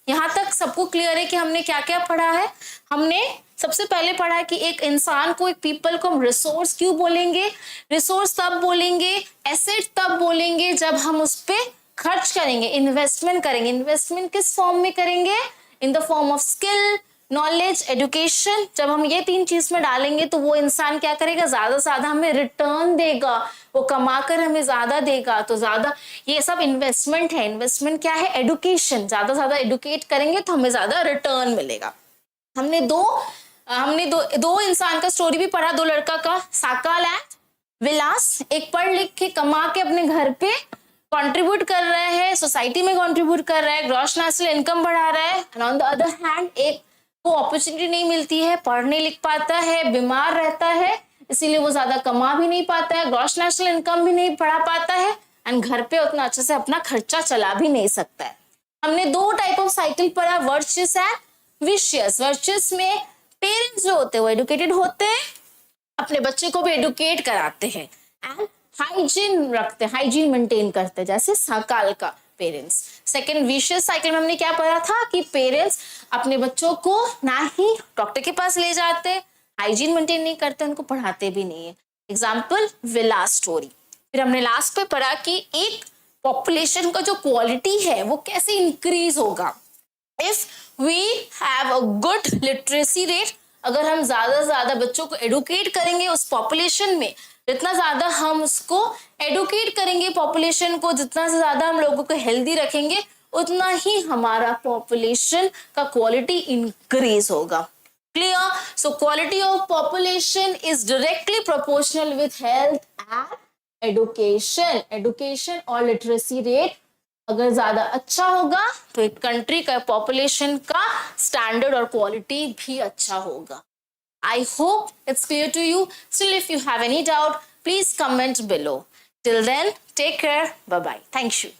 यहां तक सबको क्लियर है कि हमने क्या क्या पढ़ा है। हमने सबसे पहले पढ़ा है कि एक इंसान को, एक पीपल को हम रिसोर्स क्यों बोलेंगे, रिसोर्स तब बोलेंगे, एसेट तब बोलेंगे जब हम उस पर खर्च करेंगे, इन्वेस्टमेंट करेंगे। इन्वेस्टमेंट किस फॉर्म में करेंगे? इन the form of skill, knowledge, education. जब हम ये तीन चीज में डालेंगे तो वो इंसान क्या करेगा, ज्यादा से ज्यादा हमें रिटर्न देगा, वो कमाकर हमें ज्यादा देगा। तो ज्यादा, ये सब इन्वेस्टमेंट है। इन्वेस्टमेंट क्या है? एडुकेशन। ज्यादा से ज्यादा एडुकेट करेंगे तो हमें ज्यादा रिटर्न मिलेगा। हमने दो इंसान का स्टोरी भी पढ़ा, दो लड़का का, साकाल एंड विलास। एक पढ़ लिख के कमा के अपने घर पे कंट्रीब्यूट कर रहे हैं, सोसाइटी में कंट्रीब्यूट कर रहा है, ग्रॉस नेशनल इनकम बढ़ा रहा है। And on the other hand एक को अपॉर्चुनिटी नहीं मिलती है, पढ़ नहीं लिख पाता है, बीमार रहता है, इसीलिए वो ज्यादा कमा भी नहीं पाता है, ग्रॉस नेशनल इनकम भी नहीं बढ़ा पाता है एंड घर पे उतना अच्छे से अपना खर्चा चला भी नहीं सकता है। हमने दो टाइप ऑफ साइकिल पढ़ा, वर्चुअस एंड विशियस। वर्चुअस में पेरेंट्स जो होते हैं वो एडुकेटेड होते हैं, अपने बच्चे को भी एडुकेट कराते हैं एंड हाइजीन रखते हैं, हाइजीन मेंटेन करते हैं, जैसे साकाल का पेरेंट्स। सेकेंड विशियस साइकिल में हमने क्या पढ़ा था कि पेरेंट्स अपने बच्चों को ना ही डॉक्टर के पास ले जाते, हाइजीन मेंटेन नहीं करते, उनको पढ़ाते भी नहीं है। एग्जाम्पल विलास स्टोरी। फिर हमने लास्ट पे पढ़ा कि एक पॉपुलेशन का जो क्वालिटी है वो कैसे इंक्रीज होगा if we have a good literacy rate. अगर हम ज्यादा से ज्यादा बच्चों को एडुकेट करेंगे उस पॉपुलेशन में, जितना ज्यादा हम उसको एडुकेट करेंगे पॉपुलेशन को, जितना से ज्यादा हम लोगों को हेल्दी रखेंगे, उतना ही हमारा पॉपुलेशन का क्वालिटी इंक्रीज होगा। Clear? So quality of population is directly proportional with health and education. Education और लिटरेसी रेट अगर ज्यादा अच्छा होगा तो एक कंट्री का पॉपुलेशन का स्टैंडर्ड और क्वालिटी भी अच्छा होगा। I hope it's clear to you. Still, if you have any doubt, please comment below. Till then, take care. Bye-bye. Thank you.